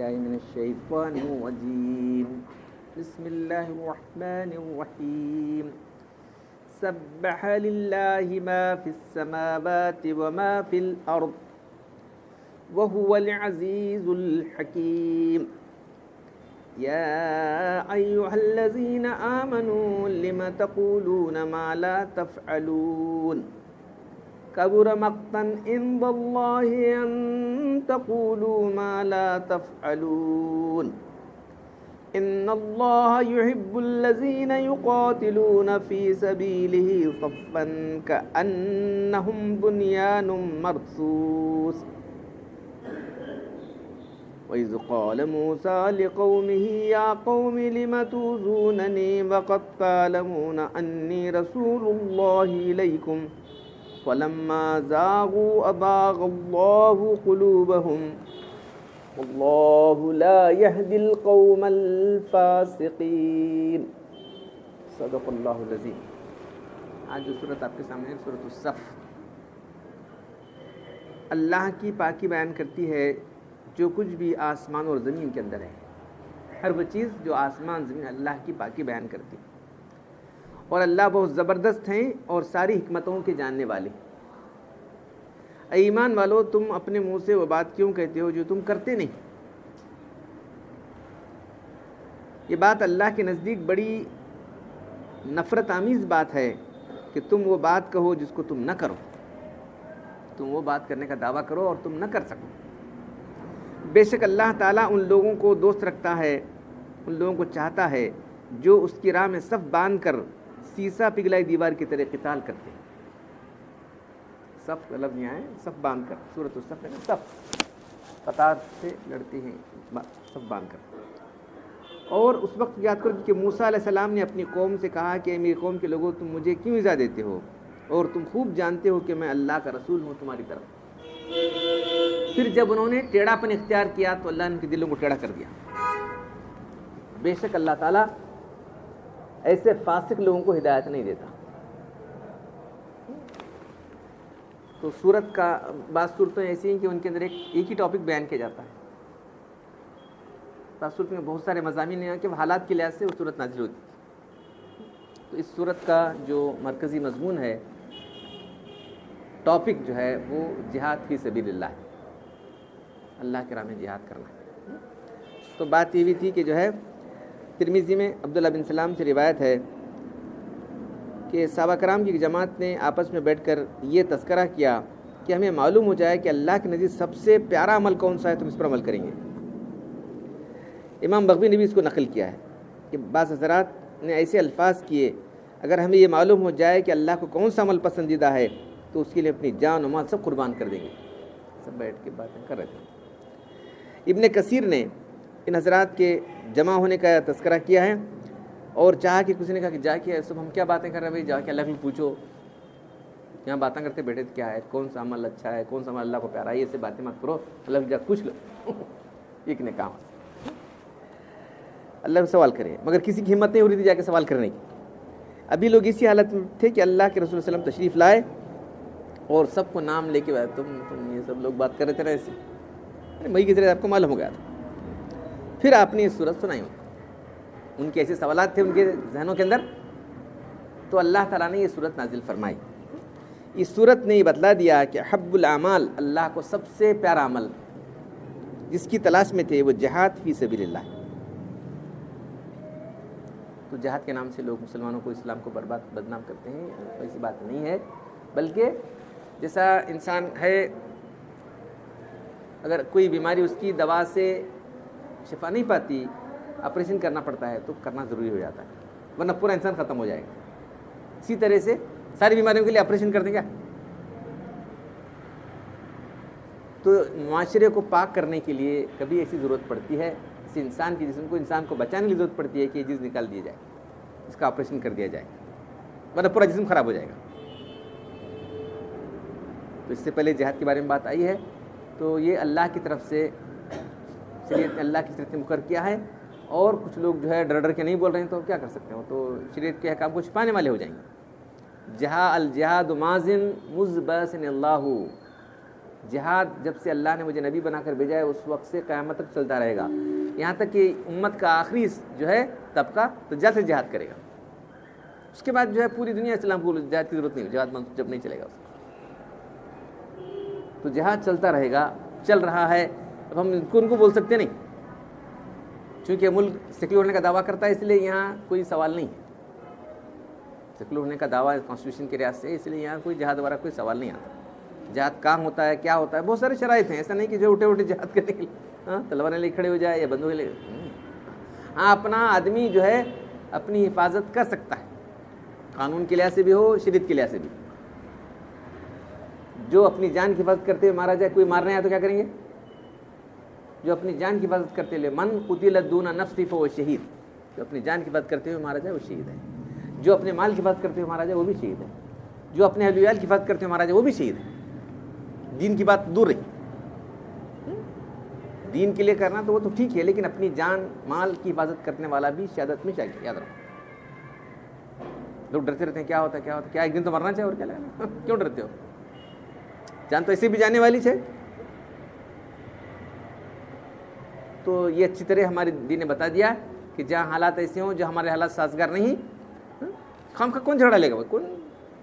بالله من الشيطان الرجيم بسم الله الرحمن الرحيم سبح لله ما في السماوات وما في الأرض وهو العزيز الحكيم يا أيها الذين آمنوا لم تقولون ما لا تفعلون كبر مقتا عند الله أن تقولوا ما لا تفعلون إن الله يحب الذين يقاتلون في سبيله صفا كأنهم بنيان مرصوص وإذ قال موسى لقومه يا قوم لم تؤذونني وقد تعلمون أني رسول الله إليكم فلما زاغوا أزاغ الله قلوبهم والله لا يهدي القوم الفاسقين صدق اللہ العظیم۔ آج جو صورت آپ کے سامنے ہے سورۃ الصف، اللہ کی پاکی بیان کرتی ہے جو کچھ بھی آسمان اور زمین کے اندر ہے، ہر وہ چیز جو آسمان زمین اللہ کی پاکی بیان کرتی ہے، اور اللہ بہت زبردست ہیں اور ساری حکمتوں کے جاننے والے۔ اے ایمان والو، تم اپنے منہ سے وہ بات کیوں کہتے ہو جو تم کرتے نہیں؟ یہ بات اللہ کے نزدیک بڑی نفرت آمیز بات ہے کہ تم وہ بات کہو جس کو تم نہ کرو، تم وہ بات کرنے کا دعویٰ کرو اور تم نہ کر سکو۔ بے شک اللہ تعالیٰ ان لوگوں کو دوست رکھتا ہے، ان لوگوں کو چاہتا ہے جو اس کی راہ میں صف باندھ کر سیسا پگھلائی دیوار کی طرح قتال کرتے ہیں۔ صف کا لفظ یہاں ہے، صف باندھ کر، سورۃ الصف ہے نا، صف قطار سے لڑتے ہیں صف باندھ کر۔ اور اس وقت یاد کرو کہ موسیٰ علیہ السلام نے اپنی قوم سے کہا کہ میری قوم کے لوگوں تم مجھے کیوں ایذا دیتے ہو، اور تم خوب جانتے ہو کہ میں اللہ کا رسول ہوں تمہاری طرف۔ پھر جب انہوں نے ٹیڑھا پن اختیار کیا تو اللہ نے ان کے دلوں کو ٹیڑھا کر دیا۔ بے شک اللہ تعالیٰ ایسے فاسق لوگوں کو ہدایت نہیں دیتا۔ تو سورت کا بعض صورتیں ایسی ہیں کہ ان کے اندر ایک ہی ٹاپک بیان کیا جاتا ہے، بعض صورت میں بہت سارے مضامین ہیں کہ حالات کے لحاظ سے وہ صورت نازل ہوتی ہے۔ تو اس صورت کا جو مرکزی مضمون ہے، ٹاپک جو ہے وہ جہاد فی سبیل اللہ ہے، اللہ کے راہ میں جہاد کرنا ہے۔ تو بات یہ بھی تھی کہ جو ہے ترمذی میں عبداللہ بن سلام سے روایت ہے کہ صحابہ کرام کی جماعت نے آپس میں بیٹھ کر یہ تذکرہ کیا کہ ہمیں معلوم ہو جائے کہ اللہ کے نزدیک سب سے پیارا عمل کون سا ہے، تم اس پر عمل کریں گے۔ امام بغوی نے بھی اس کو نقل کیا ہے کہ بعض حضرات نے ایسے الفاظ کیے، اگر ہمیں یہ معلوم ہو جائے کہ اللہ کو کون سا عمل پسندیدہ ہے تو اس کے لیے اپنی جان و مال سب قربان کر دیں گے۔ سب بیٹھ کے باتیں کر رہے تھے۔ ابن کثیر نے ان حضرات کے جمع ہونے کا تذکرہ کیا ہے اور چاہا کہ کسی نے کہا کہ جا کے سب ہم کیا باتیں کر رہے ہیں بھائی، جا کے اللہ بھی پوچھو، یہاں باتیں کرتے بیٹھے کیا ہے، کون سا عمل اچھا ہے، کون سا عمل اللہ کو پیارا ہے، یہ سے باتیں مت کرو، اللہ بھی جا پوچھ لو۔ ایک نے کہا اللہ سے سوال کرے، مگر کسی کی ہمت نہیں ہو رہی تھی جا کے سوال کرنے کی۔ ابھی لوگ اسی حالت میں تھے کہ اللہ کے رسول صلی اللہ علیہ وسلم تشریف لائے اور سب کو نام لے کے تم یہ سب لوگ بات کر رہے تھے نا ایسے، وہی کی طرح آپ کو معلوم ہو گیا تھا۔ پھر آپ نے یہ صورت سنائی، ان کے ایسے سوالات تھے ان کے ذہنوں کے اندر، تو اللہ تعالیٰ نے یہ صورت نازل فرمائی۔ اس صورت نے یہ بتلا دیا کہ حب الاعمال، اللہ کو سب سے پیارا عمل جس کی تلاش میں تھے وہ جہاد فی سبیل اللہ ہے۔ تو جہاد کے نام سے لوگ مسلمانوں کو، اسلام کو برباد بدنام کرتے ہیں، ایسی بات نہیں ہے، بلکہ جیسا انسان ہے، اگر کوئی بیماری اس کی دوا سے شفا نہیں پاتی، آپریشن کرنا پڑتا ہے تو کرنا ضروری ہو جاتا ہے، ورنہ پورا انسان ختم ہو جائے گا۔ اسی طرح سے ساری بیماریوں کے لیے آپریشن کر دیں گے۔ تو معاشرے کو پاک کرنے کے لیے کبھی ایسی ضرورت پڑتی ہے، اس انسان کی جسم کو، انسان کو بچانے کی ضرورت پڑتی ہے کہ یہ چیز نکال دی جائے، اس کا آپریشن کر دیا جائے، ورنہ پورا جسم خراب ہو جائے گا۔ تو اس سے پہلے جہاد کے بارے میں بات آئی ہے، تو یہ اللہ کی طرف سے شریعت، اللہ کی طرف سے مقرر کیا ہے، اور کچھ لوگ جو ہے ڈر ڈر کے نہیں بول رہے ہیں تو کیا کر سکتے ہیں، تو شریعت کے احکام کو چھپانے والے ہو جائیں گے۔ الجہاد ماضٍ مذ بعثنی اللہ، جہاد جب سے اللہ نے مجھے نبی بنا کر بھیجا ہے اس وقت سے قیامت تک چلتا رہے گا، یہاں تک کہ امت کا آخری جو ہے طبقہ تو جلد سے جہاد کرے گا، اس کے بعد جو ہے پوری دنیا اسلام کو جہاد کی ضرورت نہیں، جہاد جب نہیں چلے گا تو جہاد چلتا رہے گا، چل رہا ہے۔ اب ہم ان کو بول سکتے نہیں، چونکہ ملک سیکولر ہونے کا دعویٰ کرتا ہے، اس لیے یہاں کوئی سوال نہیں، سیکولر ہونے کا دعویٰ کانسٹیٹیوشن کے ریاست سے، اس لیے یہاں کوئی جہاد وغیرہ کوئی سوال نہیں آتا۔ جہاد کہاں ہوتا ہے، کیا ہوتا ہے، بہت سارے شرائط ہیں، ایسا نہیں کہ جو اٹھے جہاد کرنے کے لیے تلواریں لے کھڑے ہو جائے یا بندوق لے، ہاں اپنا آدمی جو ہے اپنی حفاظت کر سکتا ہے، قانون کے لحاظ سے بھی ہو، شریعت کے لحاظ سے بھی۔ جو اپنی جان کی حفاظت کرتے ہوئے مارا جائے، کوئی مارنے آیا تو کیا کریں گے؟ جو اپنی جان کی حفاظت کرتے ہوئے، من قتل دون نفس فہو شہید، جو اپنی جان کی حفاظت کرتے ہوئے مارا جائے وہ شہید ہے، جو اپنے مال کی حفاظت کرتے ہوئے مارا جائے وہ بھی شہید ہے، جو اپنے اہل ویال کی حفاظت کرتے ہوئے مارا جائے وہ بھی شہید ہے۔ دین کی بات دور رہی، دین کے لیے کرنا تو وہ تو ٹھیک ہے، لیکن اپنی جان مال کی حفاظت کرنے والا بھی شہادت میں شامل، یاد رکھو۔ لوگ ڈرتے رہتے ہیں، کیا ہوتا ہے کیا ہوتا ہے، کیا ایک دن تو مرنا چاہیے، اور کیا لگا کیوں ڈرتے ہو؟ جان تو ایسے بھی جانے والی ہے۔ تو یہ اچھی طرح ہمارے دین نے بتا دیا کہ جہاں حالات ایسے ہوں جو ہمارے حالات سازگار نہیں، خام کا کون جھگڑا لے گا؟ کون؟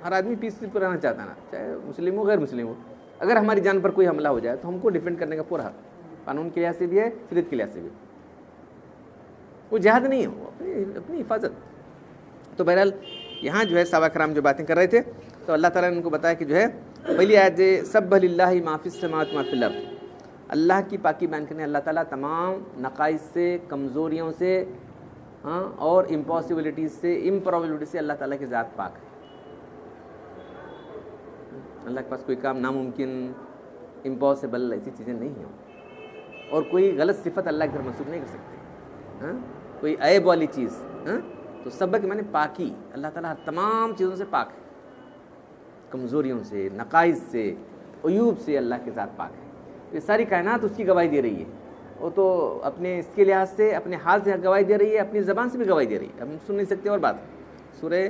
ہر آدمی پیس پر رہنا چاہتا ہے نا، چاہے مسلم ہو غیر مسلم ہو۔ اگر ہماری جان پر کوئی حملہ ہو جائے تو ہم کو ڈیفینڈ کرنے کا پورا حق قانون کے لحاظ سے بھی ہے، شریعت کے لحاظ سے بھی۔ وہ جہاد نہیں ہے، وہ اپنی حفاظت۔ تو بہرحال یہاں جو ہے صحابہ کرام جو باتیں کر رہے تھے تو اللہ تعالیٰ نے ان کو بتایا کہ جو ہے پہلی آیت سبح للہ ما فی السماوات ما فی الارض، اللہ کی پاکی بیان کرنے، اللہ تعالیٰ تمام نقائص سے، کمزوریوں سے اور امپاسبلٹیز سے، امپرابیبلٹی سے اللہ تعالیٰ کی ذات پاک ہے۔ اللہ کے پاس کوئی کام ناممکن، امپاسبل ایسی چیزیں نہیں ہیں، اور کوئی غلط صفت اللہ کی طرف منسوب نہیں کر سکتے، کوئی عیب والی چیز۔ تو سبح کے معنی پاکی، اللہ تعالیٰ تمام چیزوں سے پاک ہے، کمزوریوں سے، نقائص سے، عیوب سے اللہ کی ذات پاک ہے۔ یہ ساری کائنات اس کی گواہی دے رہی ہے، وہ تو اپنے اس کے لحاظ سے، اپنے حال سے گواہی دے رہی ہے، اپنی زبان سے بھی گواہی دے رہی ہے، ہم سن نہیں سکتے۔ اور بات سورہ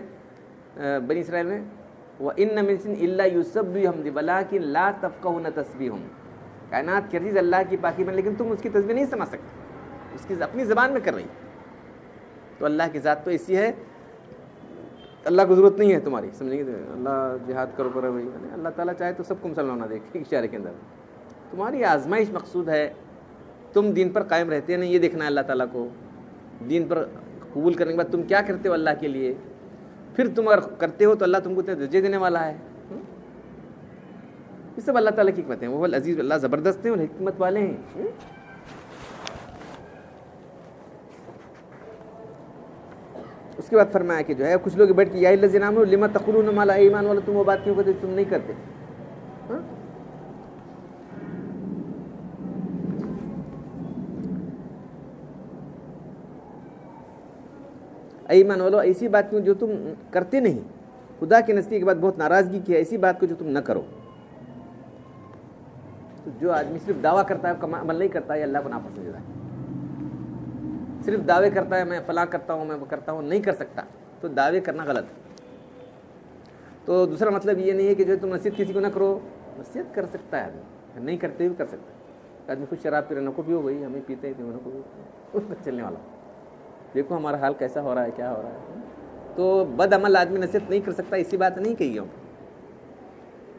بنی اسرائیل میں وَإِنَّ مِن شَيْءٍ إِلَّا يُسَبِّحُ بِحَمْدِهِ وَلَٰكِن لَّا تَفْقَهُونَ تَسْبِيحَهُمْ، کائنات کی چیز اللہ کی پاکی میں، لیکن تم اس کی تسبیح نہیں سمجھ سکتے، اس کی اپنی زبان میں کر رہی۔ تو اللہ کی ذات تو ایسی ہے، اللہ کو ضرورت نہیں ہے تمہاری، سمجھیں گے؟ اللہ جہاد کرو کرو بھائی، اللہ تعالیٰ چاہے تو سب کو مسلمان بنا دے ایک اشارے کے اندر۔ تمہاری آزمائش مقصود ہے، تم دین پر قائم رہتے نہیں، یہ دیکھنا ہے اللہ تعالیٰ کو۔ دین پر قبول کرنے کے بعد تم کیا کرتے ہو اللہ کے لیے، پھر تم اگر کرتے ہو تو اللہ تم کو درجے دینے والا ہے۔ یہ سب اللہ تعالیٰ کی حکمت ہیں، وہ العزیز، اللہ زبردست ہیں اور حکمت والے ہیں۔ اس کے بعد فرمایا کہ جو ہے کچھ لوگ بیٹھ کے یا الذین آمنوا لما تقولون ما لا ایمان والا، تم وہ بات کیوں کرتے تم نہیں کرتے؟ ایمان والو، ایسی بات کیوں جو تم کرتے نہیں، خدا کے نزدیک کے بعد بہت ناراضگی کی ہے، ایسی بات کو جو تم نہ کرو۔ تو جو آدمی صرف دعویٰ کرتا ہے عمل نہیں کرتا ہے، اللہ کو ناپسندیدہ ہے۔ صرف دعوے کرتا ہے میں فلاں کرتا ہوں، میں وہ کرتا ہوں، نہیں کر سکتا، تو دعوے کرنا غلط ہے۔ تو دوسرا مطلب یہ نہیں ہے کہ جو تم نصیحت کسی کو نہ کرو، نصیحت کر سکتا ہے آدمی، نہیں کرتے ہوئے کر سکتا ہے۔ آدمی کچھ شراب پی رہے، نہ کو پیو بھائی، ہمیں پیتے ہیں نہ کو پیو، اس کا چلنے والا، دیکھو ہمارا حال کیسا ہو رہا ہے، کیا ہو رہا ہے۔ تو بد عمل آدمی نصیحت نہیں کر سکتا، اسی بات نہیں کہی ہوں،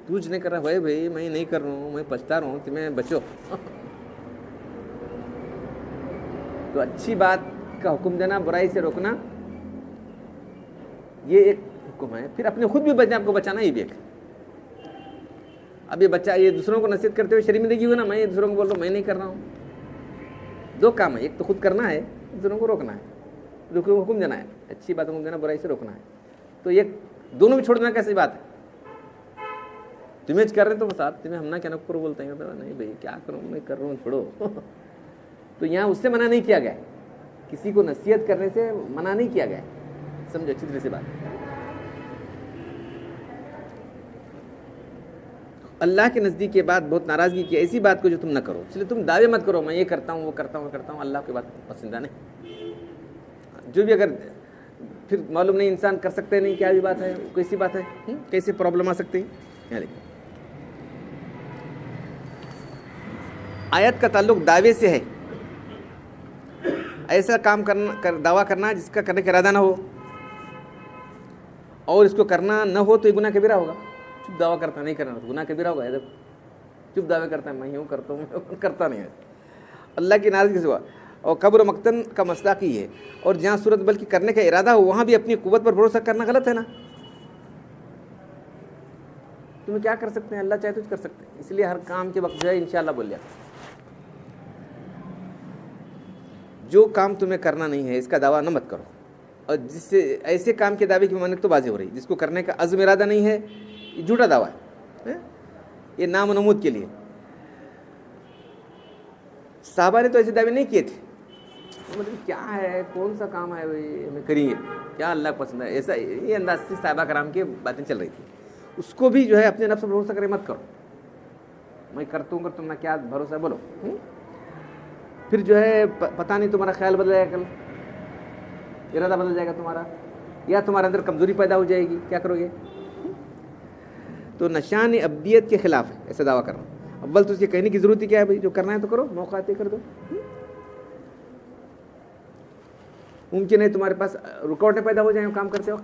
تجھ نہیں کر رہا ہے بھائی، میں نہیں کر رہا ہوں، میں پچھتا رہا ہوں، تمہیں بچو۔ تو اچھی بات کا حکم دینا، برائی سے روکنا، یہ ایک حکم ہے۔ پھر اپنے خود بھی بچنے، آپ کو بچانا، یہ بھی ایک۔ اب یہ بچہ یہ دوسروں کو نصیحت کرتے ہوئے شرمندگی ہوگا نا، میں دوسروں کو بول رہا ہوں میں نہیں کر رہا ہوں۔ دو کام ہے، ایک تو خود کرنا ہے، دوسروں کو روکنا ہے، دوسروں کو حکم دینا ہے، اچھی بات حکم دینا، برائی سے روکنا ہے۔ تو یہ دونوں بھی چھوڑ دینا کیسی بات ہے؟ تمہیں کر رہے ہیں تو ساتھ تمہیں ہم نہ کیا کرو بولتے ہیں، نہیں بھائی کیا کروں، میں کر رہا ہوں، چھوڑو۔ تو یہاں اس سے منع نہیں کیا گیا، کسی کو نصیحت کرنے سے منع نہیں کیا گیا، سمجھو اچھی طرح سے بات۔ اللہ کے نزدیک کے بعد بہت ناراضگی کی، ایسی بات کو جو تم نہ کرو، اس لیے تم دعوے مت کرو میں یہ کرتا ہوں، وہ کرتا ہوں، وہ کرتا ہوں، اللہ کے بات پسندہ نہیں۔ جو بھی اگر پھر معلوم نہیں انسان کر سکتے نہیں، کیا بھی بات ہے، کیسی بات ہے، کیسے پرابلم آ سکتی ہے۔ آیت کا تعلق دعوے سے ہے. ایسا کام دعویٰ کرنا جس کا کرنے کا ارادہ نہ ہو اور اس کو کرنا نہ ہو تو یہ گناہ کبیرہ ہوگا. چپ دعویٰ کرتا نہیں کرنا تو گناہ کبیرہ ہوگا. ادھر چپ دعوے کرتا ہے میں یوں کرتا ہوں کرتا نہیں ہے, اللہ کی ناراضگی سے ہوا. اور قبر و مقتن کا مصداق ہی ہے. اور جہاں صورت بلکہ کرنے کا ارادہ ہو وہاں بھی اپنی قوت پر بھروسہ کرنا غلط ہے نا. تمہیں کیا کر سکتے ہیں, اللہ چاہے تو کر سکتے ہیں. اس لیے ہر کام کے وقت جو ہے انشاءاللہ بول لیا. جو کام تمہیں کرنا نہیں ہے اس کا دعویٰ نہ مت کرو. اور جس سے ایسے کام کے دعوے کی ممانعت تو واضح ہو رہی, جس کو کرنے کا عزم ارادہ نہیں ہے یہ جھوٹا دعویٰ ہے. یہ نام و نمود کے لیے. صحابہ نے تو ایسے دعوے نہیں کیے تھے. مطلب کیا ہے, کون سا کام ہے بھائی ہمیں کریں گے, کیا اللہ پسند ہے, ایسا یہ انداز سے صحابہ کرام کی باتیں چل رہی تھی. اس کو بھی جو ہے اپنے نفس پر بھروسہ کرے مت کرو. میں کرتا ہوں کر تم نہ کیا بھروسہ بولو. پھر جو ہے پتہ نہیں تمہارا خیال بدل جائے گا, کل ارادہ بدل جائے گا تمہارا, یا تمہارے اندر کمزوری پیدا ہو جائے گی, کیا کرو گے. تو نشان ابدیت کے خلاف ہے ایسا دعویٰ کرنا. اول تو اسے کہنے کی ضرورت ہی کیا ہے بھائی, جو کرنا ہے تو کرو, موقع آتے کر دو. ممکن ہے تمہارے پاس رکاوٹیں پیدا ہو جائیں کام کرتے وقت.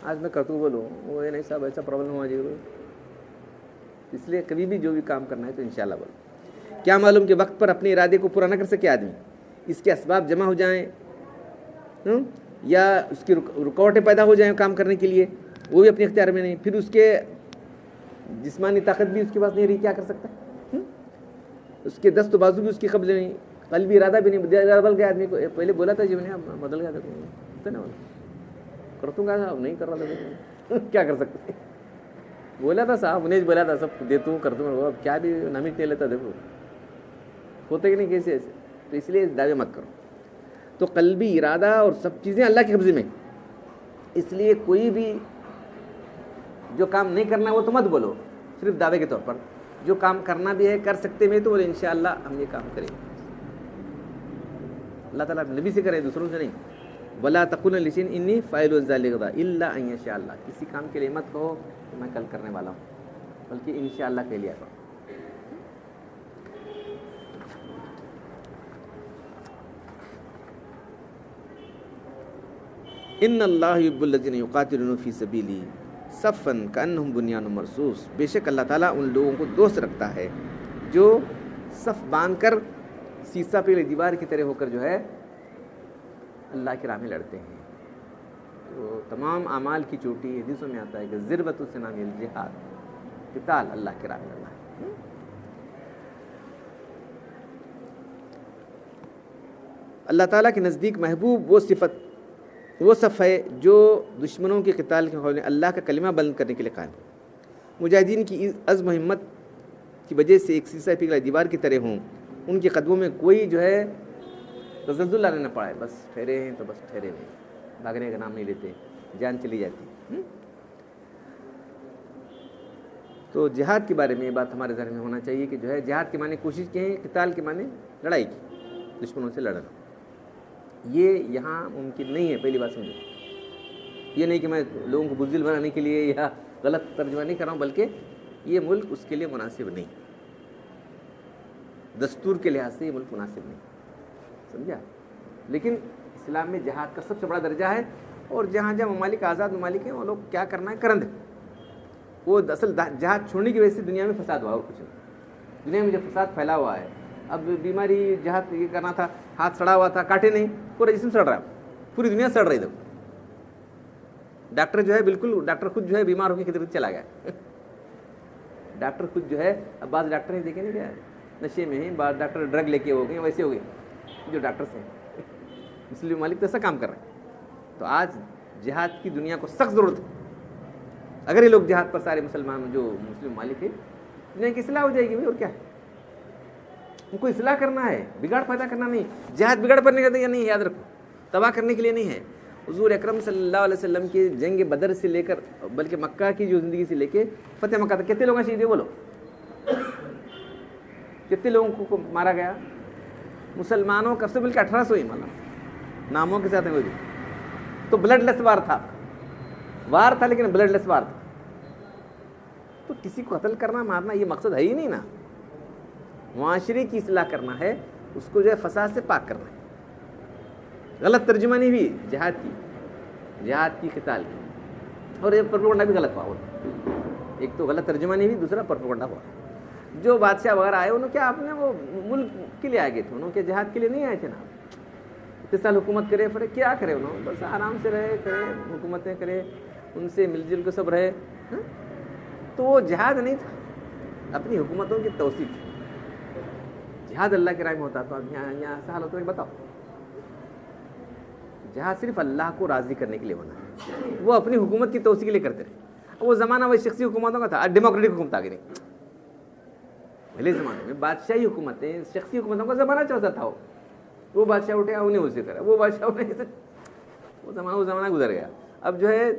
آج میں کرتوں بولوں وہ نہیں صاحب ایسا پرابلم ہو جائے گا. اس لیے کبھی بھی جو بھی کام کرنا ہے تو انشاءاللہ بولو. کیا معلوم کہ وقت پر اپنے ارادے کو پورا نہ کر سکے آدمی, اس کے اسباب جمع ہو جائیں یا اس کی رکاوٹیں پیدا ہو جائیں کام کرنے کے لیے, وہ بھی اپنے اختیار میں نہیں. پھر اس کے جسمانی طاقت بھی اس کے پاس نہیں رہی, کیا کر سکتا ہے. اس کے دست و بازو بھی اس کی قبل نہیں, قلبی ارادہ بھی نہیں, بدل گیا آدمی کو. پہلے بولا تھا جی میں نے, بدل گیا تھا نا, کرتوں گا صاحب نہیں کر رہا تھا, کیا کر سکتے. بولا تھا صاحب, انہیں بولا تھا سب دیتا ہوں کرتا ہوں, اب کیا بھی نامی نہیں لیتا. دیکھو ہوتے کہ نہیں کیسے ایسے. تو اس لیے دعوے مت کرو. تو قلبی ارادہ اور سب چیزیں اللہ کے قبضے میں. اس لیے کوئی بھی جو کام نہیں کرنا وہ تو مت بولو صرف دعوے کے طور پر. جو کام کرنا بھی ہے کر سکتے میں تو بولے انشاءاللہ ہم یہ کام کریں گے. اللہ تعالیٰ نبی سے کرے, دوسروں سے نہیں. ولا تقولن لشیء انی فاعل ذلک غدا الا ان یشاء اللہ. کسی کام کے لیے مت کہو کہ میں کل کرنے والا ہوں, بلکہ انشاءاللہ کہہ لیا کرو. ان اللہ یحب الذین یقاتلون فی سبیلہ صفا کانہم بنیان مرصوص. بے شک اللہ تعالیٰ ان لوگوں کو دوست رکھتا ہے جو صف باندھ کر سیسہ پہ دیوار کی طرح ہو کر جو ہے اللہ کی راہ میں لڑتے ہیں. تو تمام اعمال کی چوٹی حدیثوں میں آتا ہے کہ ذروۃ السنام الجہاد, قتال اللہ کی راہ میں لڑنا ہے. اللہ تعالیٰ کے نزدیک محبوب وہ صفت وہ صف ہے جو دشمنوں کے قتال کے مقابلے اللہ کا کلمہ بلند کرنے کے لیے قائم. مجاہدین کی عزم و ہمت کی وجہ سے ایک سیسہ پگھلا دیوار کی طرح ہوں. ان کے قدموں میں کوئی جو ہے تزلزل لانے نہ پڑے. بس ٹھہرے ہیں تو بس ٹھہرے ہوئے, بھاگنے کا نام نہیں لیتے, جان چلی جاتی. تو جہاد کے بارے میں یہ بات ہمارے ذہن میں ہونا چاہیے کہ جو ہے جہاد کے معنی کوشش کی ہے, قتال کے معنی لڑائی کی, دشمنوں سے لڑنا. یہ یہاں ممکن نہیں ہے. پہلی بات سمجھو, یہ نہیں کہ میں لوگوں کو بزدل بنانے کے لیے یا غلط ترجمہ نہیں کر رہا ہوں, بلکہ یہ ملک اس کے لیے مناسب نہیں. دستور کے لحاظ سے یہ ملک مناسب نہیں, سمجھا. لیکن اسلام میں جہاد کا سب سے بڑا درجہ ہے, اور جہاں جہاں ممالک آزاد ممالک ہیں وہ لوگ کیا کرنا ہے کرن دیں. وہ اصل جہاد چھوڑنے کی وجہ سے دنیا میں فساد ہوا, اور کچھ نہیں. دنیا میں جو فساد پھیلا ہوا ہے, اب بیماری جہاد یہ کرنا تھا, ہاتھ سڑا ہوا تھا, کاٹے نہیں, پورا جسم سڑ رہا ہے, پوری دنیا سڑ رہی. دیکھو ڈاکٹر جو ہے بالکل, ڈاکٹر خود جو ہے بیمار ہو کے کدھر چلا گیا. ڈاکٹر خود جو ہے, اب بعض ڈاکٹر دیکھے نہیں کیا نشے میں ہیں, بعض ڈاکٹر ڈرگ لے کے ہو گئے, ویسے ہو گئے جو ڈاکٹرس ہیں. مسلم ممالک تو ایسا کام کر رہے ہیں. تو آج جہاد کی دنیا کو سخت ضرورت ہے. اگر یہ لوگ جہاد پر سارے مسلمان جو مسلم ممالک ہیں, دنیا کی اصلاح ہو جائے گی. اور کیا ہے, ان کو اصلاح کرنا ہے, بگاڑ پیدا کرنا نہیں. جہاد بگاڑ کرنے کا نہیں ہے, یاد رکھو, تباہ کرنے کے لیے نہیں ہے. حضور اکرم صلی اللہ علیہ وسلم کی جنگ بدر سے لے کر بلکہ مکہ کی جو زندگی سے لے کے فتح مکہ تک کتنے لوگ شہید ہوئے بولو, کتنے لوگوں کو مارا گیا. مسلمانوں کا سے بلکہ 1800 ہی مانا ناموں کے ساتھ ہیں وہ بھی. تو بلڈ لیس وار تھا لیکن بلڈ لیس وار تھا. تو کسی کو قتل کرنا مارنا یہ مقصد ہے ہی نہیں نا. معاشرے کی اصلاح کرنا ہے، اس کو جو ہے فساد سے پاک کرنا ہے. غلط ترجمانی بھی جہاد کی قتال کی، اور یہ پروپیگنڈا بھی غلط ہوا. ایک تو غلط ترجمانی ہوئی، دوسرا پروپیگنڈا ہوا. جو بادشاہ وغیرہ آئے انہوں کیا اپنے وہ ملک کے لیے آئے گئے تھے، انہوں کے جہاد کے لیے نہیں آئے تھے نا. اتنے سال حکومت کرے پھر کیا کرے، انہوں بس آرام سے رہے کرے، حکومتیں کرے، ان سے مل جل کے سب رہے. تو وہ جہاد نہیں تھا، اپنی حکومتوں کی توسیع تھی. جہاد اللہ کے راہ میں ہوتا. تو اب یہاں ایسا حال ہوتا ہے، بتاؤ جہاد صرف اللہ کو راضی کرنے کے لیے ہونا ہے. وہ اپنی حکومت کی توسیع کے لیے کرتے رہے. وہ زمانہ وہ شخصی حکومتوں کا تھا، ڈیموکریٹک حکومت آگے نہیں. پہلے زمانے میں بادشاہی حکومتیں، شخصی حکومتوں کا زمانہ چلتا تھا. وہ بادشاہ اٹھے انہیں اسے کرا، وہ بادشاہ انہیں، وہ زمانہ گزر گیا. اب جو ہے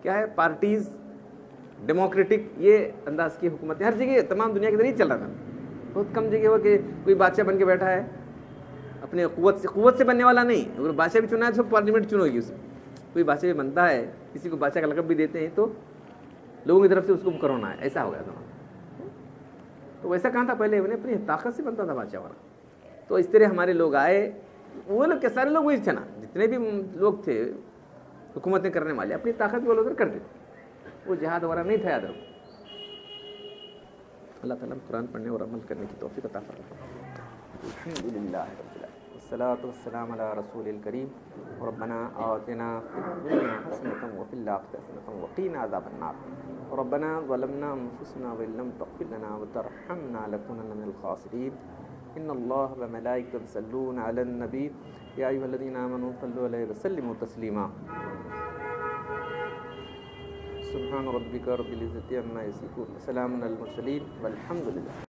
کیا ہے، پارٹیز، ڈیموکریٹک، یہ انداز کی حکومتیں ہر جگہ تمام دنیا کے ذریعے چل رہا تھا. بہت کم جگہ ہوا کہ کوئی بادشاہ بن کے بیٹھا ہے اپنے قوت سے بننے والا نہیں. اگر بادشاہ بھی چنا ہے تو پارلیمنٹ چنو گی. اس میں کوئی بادشاہ بھی بنتا ہے، کسی کو بادشاہ کا لقب بھی دیتے ہیں تو لوگوں کی طرف سے اس کو کرونا ہے. ایسا ہو گیا تھا. تو ویسا کہاں تھا پہلے، انہیں اپنی طاقت سے بنتا تھا بادشاہ والا. تو اس طرح ہمارے لوگ آئے، وہ لوگ کے سارے لوگ وہی تھے نا، جتنے بھی لوگ تھے حکومتیں کرنے والے اپنی طاقت وہ لوگ کرتے تھے. وہ جہاد وغیرہ نہیں تھا. یاد رکھو. اللہ تعالیٰ قرآن پڑھنے اور عمل کرنے کی توفیق عطا فرمائے. الحمدللہ رب العالمین والصلاۃ والسلام علی رسول الکریم. ربنا آتنا فی الدنیا حسنۃ وفی الآخرۃ حسنۃ وقنا عذاب النار. ربنا ظلمنا انفسنا وان لم تغفر لنا وترحمنا لنكونن من الخاسرین. ان اللہ وملائکتہ یصلون علی النبی یا ایھا الذین آمنوا صلوا علیہ وسلموا تسلیما. سبحان ربک رب العزة عما یصفون وسلام علی المرسلین والحمد للہ.